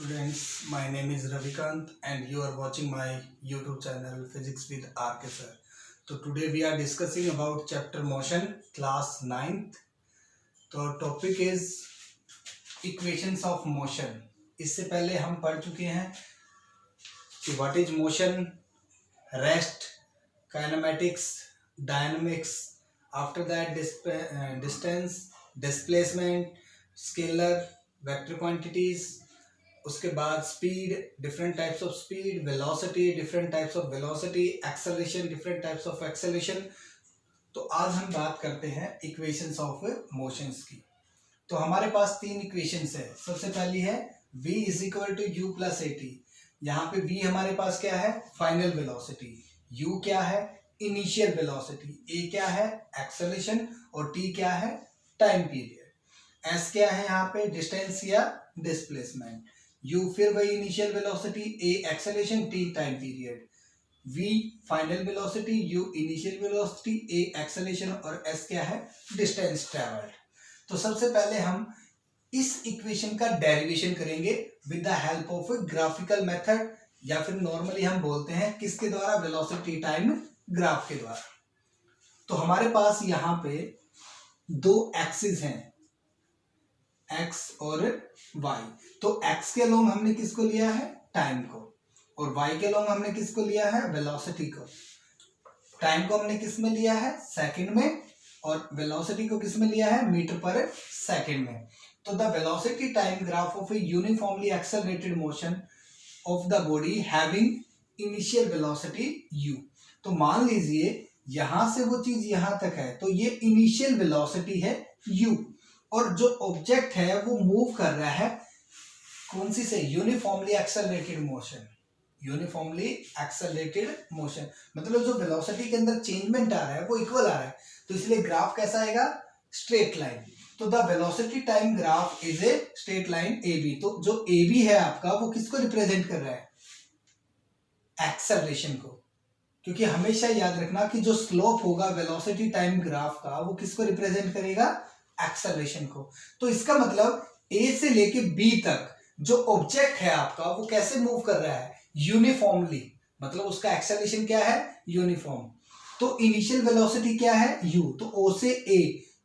Students, my name is Ravikant and you are watching my YouTube channel Physics with RK Sir. So today we are discussing about chapter motion class 9th. तो topic is equations of motion. इससे पहले हम पढ़ चुके हैं कि what is motion, rest, kinematics, dynamics. After that distance, displacement, scalar, vector quantities. उसके बाद speed, different types of speed, velocity, different types of velocity, acceleration, different types of acceleration. तो आज हम बात करते हैं इक्वेशंस ऑफ मोशंस की. तो हमारे पास तीन इक्वेशंस है. सबसे पहली है v is equal to u plus a t. यहाँ पे v हमारे पास क्या है? Final velocity. u क्या है? Initial velocity. a क्या है? एक्सेलरेशन. और t क्या है? Time period. s क्या है? यहाँ पे डिस्टेंस या डिस्प्लेसमेंट. u फिर वही initial velocity, a acceleration, t time period. v final velocity, u initial velocity, a acceleration और s क्या है? Distance travelled. तो सबसे पहले हम इस इक्वेशन का डेरिवेशन करेंगे with the help of graphical method, या फिर नॉर्मली हम बोलते हैं किसके द्वारा? वेलोसिटी टाइम ग्राफ के द्वारा. तो हमारे पास यहाँ पे दो एक्सिस हैं, x और y. तो x के अलोंग हमने किसको लिया है? टाइम को. और y के अलोंग हमने किसको लिया है? वेलोसिटी को. टाइम को हमने किस में लिया है? सेकंड में. और वेलोसिटी को किस में लिया है? मीटर पर सेकंड में. तो the velocity time graph of A uniformly accelerated motion of the body having initial velocity u. तो मान लीजिए यहां से वो चीज यहां तक है, तो ये इनिशियल वेलोसिटी है u. और जो ऑब्जेक्ट है वो मूव कर रहा है कौन सी से? Uniformly accelerated motion. Uniformly accelerated motion मतलब जो वेलोसिटी के अंदर चेंजमेंट आ रहा है वो इक्वल आ रहा है. तो इसलिए ग्राफ कैसा आएगा? Straight line. तो the velocity time graph is a straight line A B. तो जो ए बी है आपका वो किसको रिप्रेजेंट कर रहा है? एक्सेलरेशन को. क्योंकि हमेशा याद रखना कि जो स्लोप होगा वेलोसिटी टाइम ग्राफ का वो किसको रिप्रेजेंट करेगा? एक्सेलरेशन को. तो इसका मतलब ए से लेके बी तक जो ऑब्जेक्ट है आपका वो कैसे मूव कर रहा है? यूनिफॉर्मली. मतलब उसका एक्सेलरेशन क्या है? यूनिफॉर्म. तो इनिशियल वेलोसिटी क्या है? u. तो o से a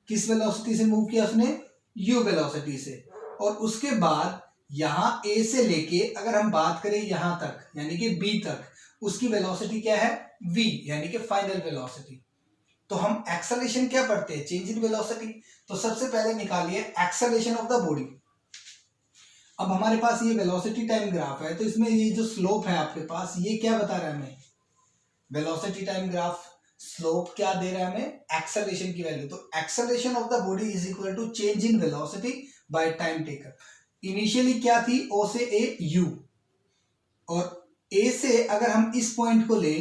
किस वेलोसिटी से मूव किया उसने? u वेलोसिटी से. और उसके बाद यहां a से लेके अगर हम बात करें यहां तक यानी कि b तक, उसकी वेलोसिटी क्या है? v यानी कि फाइनल वेलोसिटी. तो हम एक्सेलरेशन क्या पढ़ते हैं? Change in velocity. तो सबसे पहले निकालिए एक्सेलरेशन ऑफ द बॉडी. अब हमारे पास ये वेलोसिटी टाइम ग्राफ है, तो इसमें ये जो स्लोप है आपके पास ये क्या बता रहा है हमें? वेलोसिटी टाइम ग्राफ स्लोप क्या दे रहा है हमें? एक्सेलरेशन की वैल्यू. तो acceleration of the body is equal to change in velocity by time taken. Initially क्या थी? o से a u. और a से अगर हम इस पॉइंट को ले,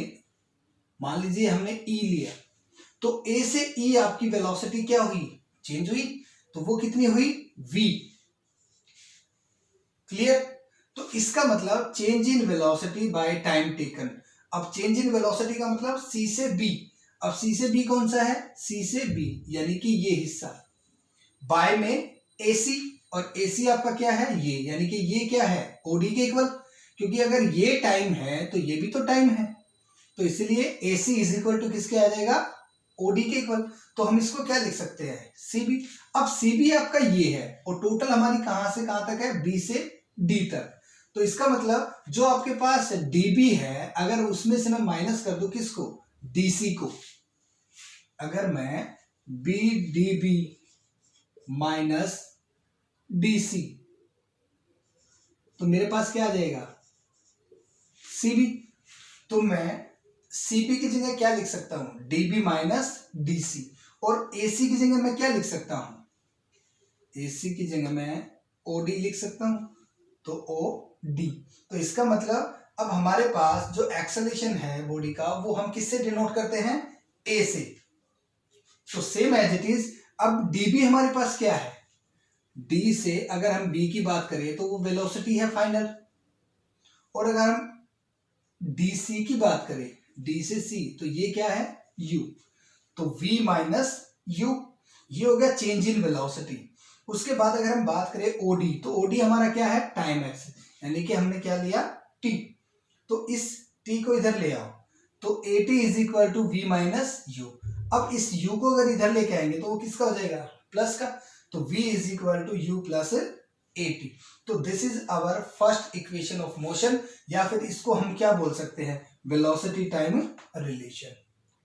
मान लीजिए हमने e लिया, तो a से e आपकी वेलोसिटी क्या हुई? चेंज हुई. तो वो कितनी हुई? v. क्लियर? तो इसका मतलब change in velocity by time taken. अब चेंज इन वेलोसिटी का मतलब c से b. अब c से b कौन सा है? c से b यानी कि ये हिस्सा. बाय में ac, और ac आपका क्या है? ये, यानी कि ये क्या है? od के इक्वल. क्योंकि अगर ये टाइम है तो ये भी तो टाइम है, तो इसलिए ac इज इक्वल टू किसके आ जाएगा? od के इक्वल. तो हम इसको क्या लिख सकते हैं? cb. अब cb आपका ये है और टोटल हमारी कहां से कहां तक है? b से d तक. तो इसका मतलब जो आपके पास db है, अगर उसमें से मैं माइनस कर दूं किसको? dc को. अगर मैं b db माइनस dc, तो मेरे पास क्या आ जाएगा? cb. तो मैं cb की जगह क्या लिख सकता हूं? db minus dc. और ac की जगह मैं क्या लिख सकता हूं? ac की जगह मैं od लिख सकता हूं. तो od. तो इसका मतलब अब हमारे पास जो एक्सेलरेशन है बॉडी का वो हम किससे डिनोट करते हैं? a से. तो सेम एज इट इज. अब db हमारे पास क्या है? d से अगर हम b की बात करें तो वो वेलोसिटी है फाइनल. और अगर हम dc की बात करें, d से c, तो ये क्या है? u. तो v माइनस u, ये हो गया चेंज इन वेलोसिटी. उसके बाद अगर हम बात करें ओडी, तो ओडी हमारा क्या है? Time x. यानी कि हमने क्या लिया t, तो इस t को इधर ले आओ तो at is equal to v minus u. अब इस u को अगर इधर लेके आएंगे तो वो किसका हो जाएगा प्लस का, तो v is equal to u plus at। तो this is our first equation of motion, या फिर इसको हम क्या बोल सकते हैं velocity time relation.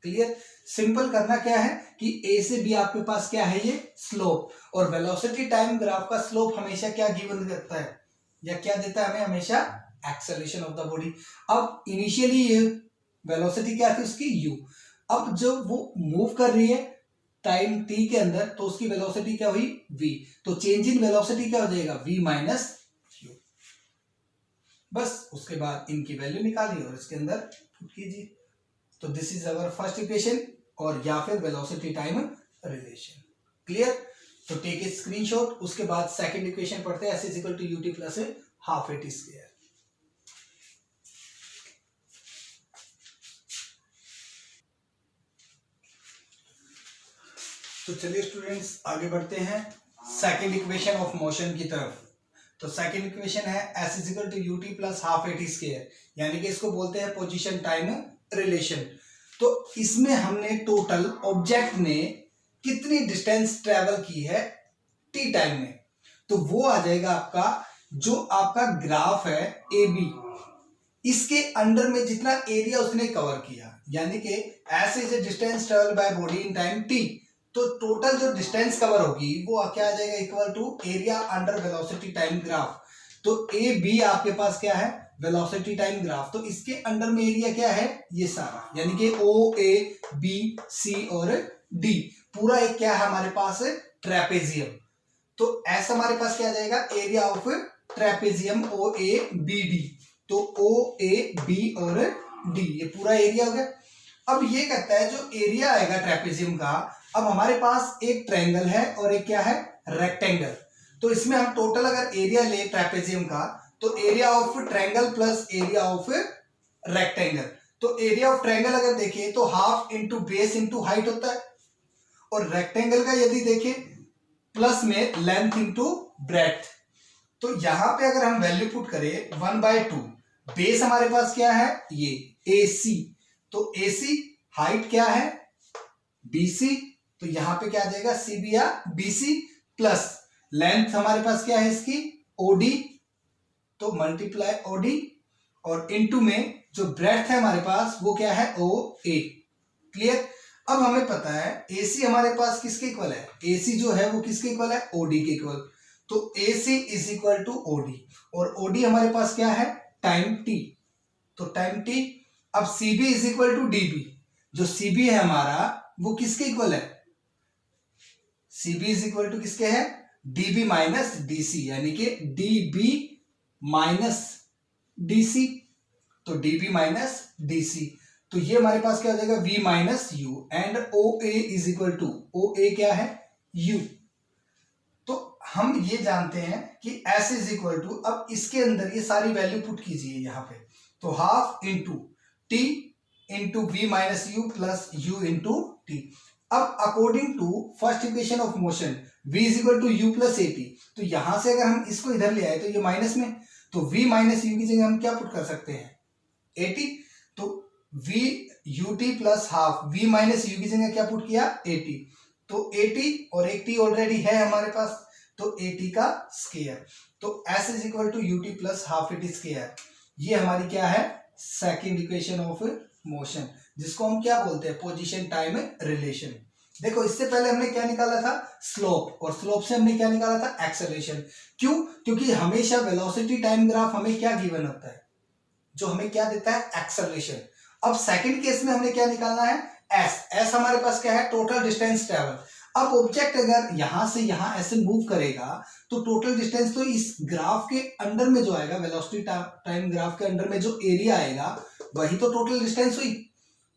Clear, simple करना क्या है कि a से b आपके पास क्या है ये स्लोप, और वेलोसिटी टाइम ग्राफ का स्लोप हमेशा क्या गिवन करता है या क्या देता है हमें हमेशा एक्सेलरेशन ऑफ द बॉडी। अब इनिशियली ये वेलोसिटी क्या थी उसकी u, अब जब वो मूव कर रही है टाइम t के अंदर तो उसकी वेलोसिटी क्या हुई v, तो चेंज इन वेलोसिटी क्या हो जाएगा v माइनस u। बस उसके बाद इनकी वैल्यू निकालिए और इसके अंदर पुट कीजिए, तो this is our first equation, और या फिर वेलोसिटी टाइम रिलेशन। क्लियर, तो टेक ए स्क्रीनशॉट। उसके बाद सेकंड इक्वेशन पढ़ते हैं, s is equal to ut plus half at square. तो चलिए स्टूडेंट्स आगे बढ़ते हैं सेकंड इक्वेशन ऑफ मोशन की तरफ। तो सेकंड इक्वेशन है s is equal to ut plus half at square, यानी कि इसको बोलते हैं पोजीशन टाइम रिलेशन। तो इसमें हमने टोटल ऑब्जेक्ट ने कितनी डिस्टेंस ट्रेवल की है t टाइम में, तो वो आ जाएगा आपका जो आपका ग्राफ है ए बी, इसके अंडर में जितना एरिया उसने कवर किया, यानी कि S is distance travel by body in time t, तो टोटल जो डिस्टेंस कवर होगी वो क्या आ जाएगा equal to area under velocity time graph. तो ए बी आपके पास क्या है वेलोसिटी टाइम ग्राफ, तो इसके अंडर में एरिया क्या है ये सारा, यानी कि ओ ए बी सी और डी पूरा एक क्या है हमारे पास ट्रेपेजियम। तो ऐसा हमारे पास क्या आ जाएगा area of trapezium O A B D, तो ओ ए बी और डी ये पूरा एरिया हो गया। अब ये कहता है जो एरिया आएगा ट्रेपेजियम का, अब हमारे पास एक ट्रायंगल है और एक क्या है रेक्टेंगल, तो इसमें हम टोटल अगर एरिया ले ट्रेपेजियम का तो area of triangle plus area of rectangle, तो एरिया ऑफ ट्रायंगल अगर देखिए तो half into base into height होता है, और रेक्टेंगल का यदि देखें प्लस में लेंथ इंटू ब्रेड्थ। तो यहां पे अगर हम वैल्यू पुट करें 1/2, बेस हमारे पास क्या है ये AC, तो AC हाइट क्या है BC, तो यहां पे क्या आ जाएगा CB या BC, प्लस लेंथ हमारे पास क्या है इसकी OD, तो मल्टीप्लाई OD, और इनटू में जो ब्रेड्थ है हमारे पास वो क्या है OA। क्लियर, अब हमें पता है AC हमारे पास किसके इक्वल है, AC जो है वो किसके इक्वल है OD के इक्वल, तो AC is equal to OD, और OD हमारे पास क्या है टाइम t, तो टाइम t। अब CB is equal to DB, जो CB है हमारा वो किसके इक्वल है, CB इज इक्वल टू किसके है DB माइनस DC, यानी कि DB माइनस DC, तो DB माइनस DC, तो ये हमारे पास क्या हो जाएगा V minus U, and OA is equal to OA क्या है U। तो हम ये जानते हैं कि S इज इक्वल टू, अब इसके अंदर ये सारी वैल्यू पुट कीजिए यहाँ पे, तो half into T into V minus U plus U into T। अब according to first equation of motion V is equal to U plus AT, तो यहां से अगर हम इसको इधर ले आए तो ये माइनस में, तो V माइनस U की जगह हम क्या पुट कर सकते हैं AT, तो V UT plus half V minus U की जगह क्या पुट किया AT, तो AT और एक T ऑलरेडी है हमारे पास, तो AT का स्क्वायर, तो S is equal to UT plus half AT square. ये हमारी क्या है सेकंड इक्वेशन ऑफ मोशन, जिसको हम क्या बोलते हैं पोजीशन टाइम रिलेशन। देखो इससे पहले हमने क्या निकाला था स्लोप, और स्लोप से हमने क्या निकाला था एक्सेलरेशन। क्यों, क्योंकि हमेशा वेलोसिटी टाइम ग्राफ हमें क्या गिवन होता है, जो हमें क्या देता है एक्सेलरेशन। अब सेकंड केस में हमने क्या निकालना है S हमारे पास क्या है टोटल डिस्टेंस ट्रेवल। अब ऑब्जेक्ट अगर यहां से यहां ऐसे मूव करेगा तो टोटल डिस्टेंस तो इस ग्राफ के अंडर में जो आएगा वेलोसिटी टाइम ग्राफ के अंडर में जो एरिया आएगा वही तो टोटल डिस्टेंस हुई।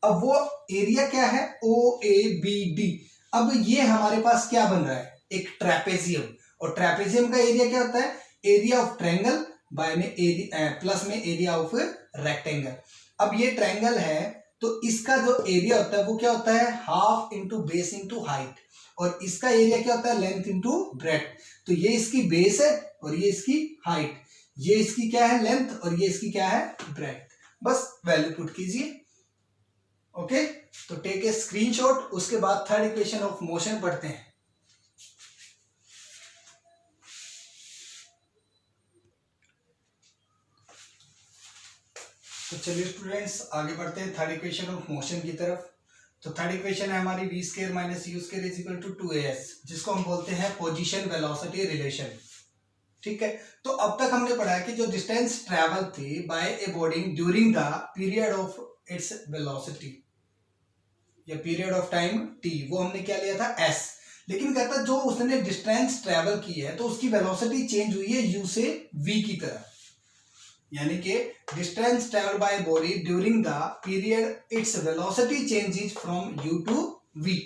अब वो एरिया क्या है OABD। अब ये हमारे पास क्या बन रहा है एक ट्रेपेजियम, और ट्रेपेजियम का एरिया क्या होता है एरिया ऑफ ट्रायंगल बाय में एरिया प्लस में एरिया ऑफ रेक्टेंगल। अब ये ट्रायंगल है तो इसका जो एरिया होता है वो क्या होता है half into base into height, और इसका एरिया क्या होता है लेंथ इंटू ब्रेड्थ। तो ये इसकी बेस है और ये इसकी हाइट। ये इसकी क्या है लेंथ और ये इसकी क्या है ब्रेथ, बस वैल्यू पुट कीजिए। ओके, तो टेक ए स्क्रीनशॉट, उसके बाद थर्ड इक्वेशन ऑफ मोशन पढ़ते हैं। तो चलिए स्टूडेंट्स आगे बढ़ते हैं थर्ड इक्वेशन ऑफ मोशन की तरफ। तो थर्ड इक्वेशन है हमारी v square minus u square is equal to 2as, जिसको हम बोलते हैं पोजीशन वेलोसिटी रिलेशन। ठीक है, तो अब तक हमने पढ़ा है कि जो डिस्टेंस ट्रेवल थी by a body during the period of its velocity या पीरियड ऑफ टाइम t, वो हमने क्या लिया था s। लेकिन कहता जो उसने डिस्टेंस ट्रेवल की है तो उसकी वेलोसिटी चेंज हुई है u से v की तरफ, यानी कि distance travel by body during the period its velocity changes from u to v।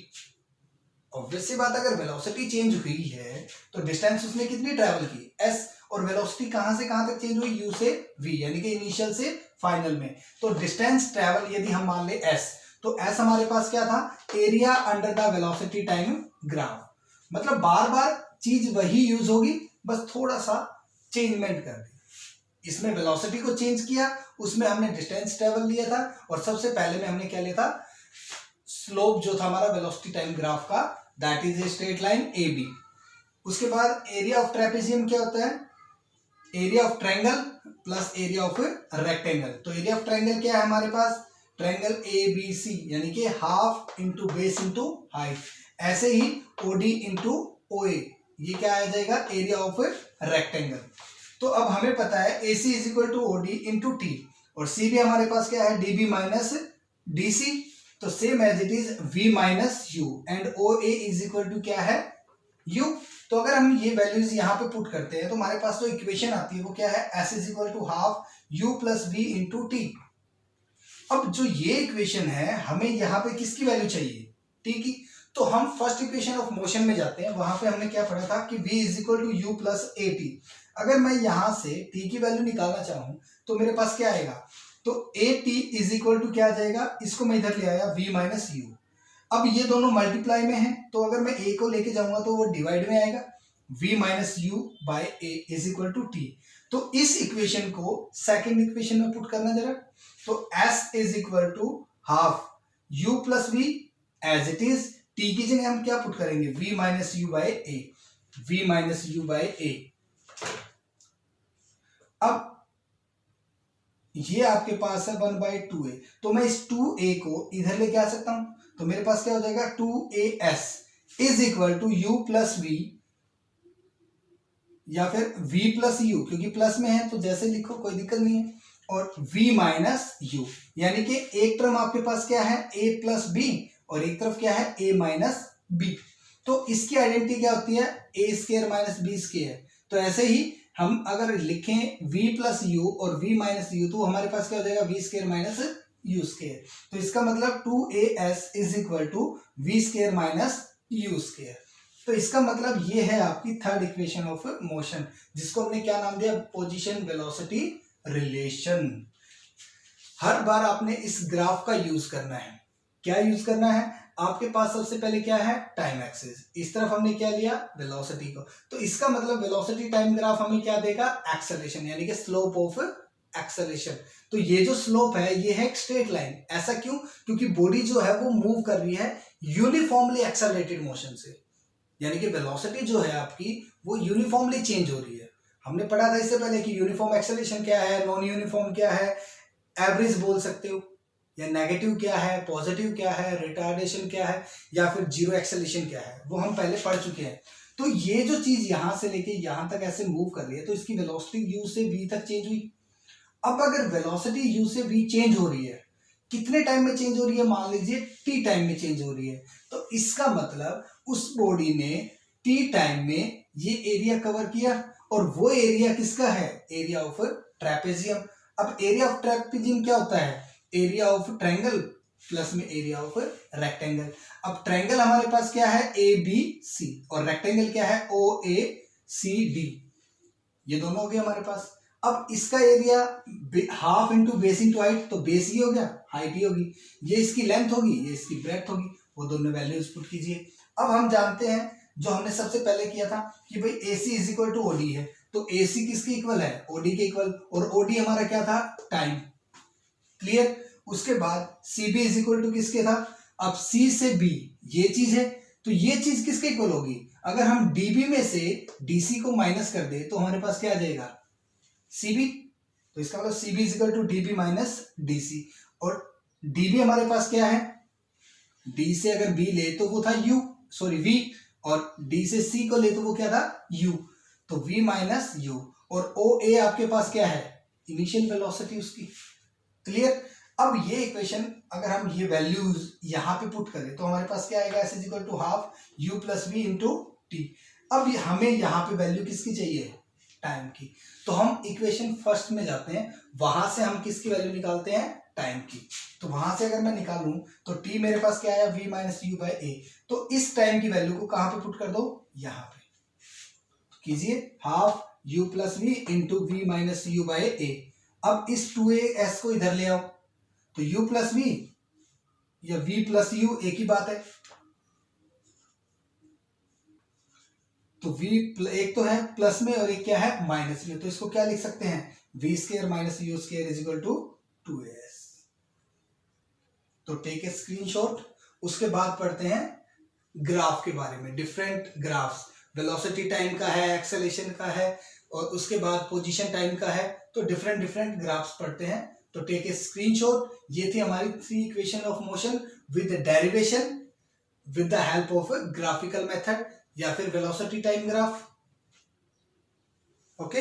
Obvious सी बात, अगर वेलोसिटी चेंज हुई है तो डिस्टेंस उसने कितनी ट्रेवल की s, और वेलोसिटी कहां से कहां तक चेंज हुई u से v, यानी कि इनिशियल से फाइनल में। तो डिस्टेंस ट्रेवल यदि हम मान ले s, तो s हमारे पास क्या था, area under the velocity time graph, मतलब बार बार चीज वही यूज होगी, बस थोड़ा सा चेंजमेंट कर दी। इसमें वेलोसिटी को चेंज किया, उसमें हमने डिस्टेंस ट्रेवल लिया था, और सबसे पहले में हमने क्या लिया था, स्लोप जो था हमारा वेलोसिटी टाइम ग्राफ का, that is a straight line A B. उसके बाद एरिया ऑफ ट्रेपेजियम क्या होता है, area of triangle plus area of rectangle. तो एरिया ऑफ ट्रायंगल क्या है हमारे पास, ट्रायंगल ए बी सी, यानी कि half into base into height. ऐसे ही ओडी इंटू ओ ए, ये क्या आ जाएगा, एरिया ऑफ रेक्टेंगल। तो अब हमें पता है A C is equal to O D into T, और सी भी हमारे पास क्या है, D B minus D C. तो same as it is V minus U, and O A is equal to क्या है, यू। तो अगर हम ये वैल्यूज यहाँ पे पुट करते हैं तो हमारे पास जो इक्वेशन आती है वो क्या है, S is equal to half u plus we into t. अब जो ये इक्वेशन है हमें यहाँ पे किसकी वैल्यू चाहिए, टी की। तो हम फर्स्ट इक्वेशन ऑफ मोशन में जाते हैं, वहां पे हमने क्या पढ़ा था कि v is equal to u plus a t. अगर मैं यहां से t की वैल्यू निकालना चाहूं तो मेरे पास क्या आएगा, तो a t is equal to क्या आ जाएगा, इसको मैं इधर ले आया v माइनस यू। अब ये दोनों मल्टीप्लाई में है, तो अगर मैं a को लेके जाऊंगा तो वो डिवाइड में आएगा, v minus you by a is equal to t. तो इस इक्वेशन को सेकेंड इक्वेशन में पुट करना जरा, तो s is equal to half u plus v as it is, t की जगह हम क्या पुट करेंगे, v minus you by A, v minus you by A. अब ये आपके पास है 1/2a, तो मैं इस 2a को इधर लेके आ सकता हूं, तो मेरे पास क्या हो जाएगा, 2as is equal to u plus v, या फिर v प्लस u, क्योंकि प्लस में है तो जैसे लिखो कोई दिक्कत नहीं है, और v माइनस u, यानी कि एक टर्म आपके पास क्या है, a प्लस b, और एक तरफ क्या है, a माइनस b। तो इसकी आइडेंटिटी क्या होती है, a square minus b square. तो ऐसे ही हम अगर लिखें v प्लस यू और v माइनस यू, तो हमारे पास क्या हो जाएगा, v square minus u square. तो इसका मतलब 2as is equal to v square minus u square. तो इसका मतलब ये है आपकी थर्ड इक्वेशन ऑफ मोशन, जिसको हमने क्या नाम दिया, पोजीशन वेलोसिटी रिलेशन। हर बार आपने इस ग्राफ का यूज करना है। क्या यूज करना है, आपके पास सबसे पहले क्या है, टाइम एक्सिस, इस तरफ हमने क्या लिया, वेलोसिटी को। तो इसका मतलब वेलोसिटी टाइम ग्राफ हमें क्या देगा, एक्सेलरेशन, यानी कि स्लोप ऑफ एक्सेलरेशन। तो ये जो स्लोप है ये है एक स्ट्रेट लाइन। ऐसा क्यों, क्योंकि बॉडी जो है वो मूव कर रही है यूनिफॉर्मली एक्सेलरेटेड मोशन से, यानी कि वेलोसिटी जो है आपकी वो यूनिफॉर्मली चेंज हो रही है। हमने पढ़ा था इससे पहले कि यूनिफॉर्म एक्सेलरेशन क्या है, नॉन यूनिफॉर्म क्या है, एवरेज बोल सकते हो, या नेगेटिव क्या है, पॉजिटिव क्या है, रिटार्डेशन क्या है, या फिर जीरो एक्सेलरेशन क्या है, वो हम पहले पढ़ चुके हैं। तो ये जो चीज यहां से लेके यहां तक ऐसे मूव कर रही है, तो इसकी वेलोसिटी u से v तक चेंज हुई। अब अगर वेलोसिटी u से v चेंज हो रही है, कितने टाइम में चेंज हो रही है, मान लीजिए t टाइम में चेंज हो रही है, तो इसका मतलब उस बॉडी ने t टाइम में ये एरिया कवर किया, और वो एरिया किसका है, एरिया ऑफ ट्रेपेजियम। अब एरिया ऑफ ट्रेपेजियम क्या होता है, एरिया ऑफ ट्रायंगल प्लस में एरिया ऑफ रेक्टेंगल। अब ट्रायंगल हमारे पास क्या है, ए बी सी, और रेक्टेंगल क्या है, ओ ए सी डी, ये दोनों हो गए हमारे पास। अब इसका area half into base into height, तो बेस ही हो गया, हाइट ही होगी, ये इसकी लेंथ होगी, ये इसकी ब्रेड्थ होगी, वो दोनों वैल्यूज पुट कीजिए। अब हम जानते हैं जो हमने सबसे पहले किया था कि भाई AC is equal to OD है, तो AC किसके इक्वल है, OD के इक्वल, और OD हमारा क्या था, टाइम। क्लियर। उसके बाद CB इज इक्वल टू किसके था, अब C से B ये चीज है, तो ये चीज किसके इक्वल होगी, अगर हम DB में से DC को माइनस कर दे तो हमारे पास क्या आ जाएगा, CB। तो इसका मतलब CB is equal to DB minus DC, और DB हमारे पास क्या है, D से अगर B ले तो वो था U, सॉरी V, और D से C को ले तो वो क्या था, U, तो V माइनस U, और OA आपके पास क्या है, इनिशियल वेलोसिटी उसकी। क्लियर। अब ये इक्वेशन अगर हम ये वैल्यूज यहां पे पुट करें तो हमारे पास क्या आएगा, S is equal to half U plus V into t. अब हमें यहाँ पे वैल्यू किसकी चाहिए, टाइम की, तो हम इक्वेशन फर्स्ट में जाते हैं, वहां से हम किसकी वैल्यू निकालते हैं, टाइम की। तो वहां से अगर मैं निकालूं तो t मेरे पास क्या आया, v माइनस यू बाई ए, तो इस टाइम की वैल्यू को कहां पे पुट कर दो, यहाँ पे तो कीजिए, half u plus we into V minus you by A. अब इस 2as को इधर ले आओ, तो u प्लस वी या v प्लस यू एक ही बात है, तो v एक तो है प्लस में और एक क्या है माइनस में, तो इसको क्या लिख सकते हैं, v square minus u square is equal to 2as। तो टेक ए स्क्रीनशॉट। उसके बाद पढ़ते हैं ग्राफ के बारे में, डिफरेंट ग्राफ्स, वेलोसिटी टाइम का है, एक्सेलेरेशन का है, और उसके बाद पोजीशन टाइम का है, तो डिफरेंट डिफरेंट ग्राफ्स पढ़ते हैं। तो टेक ए स्क्रीनशॉट। ये थी हमारी 3 equation of motion with derivation with the help of graphical method या फिर वेलोसिटी टाइम ग्राफ। ओके,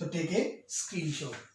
तो टेक ए स्क्रीनशॉट।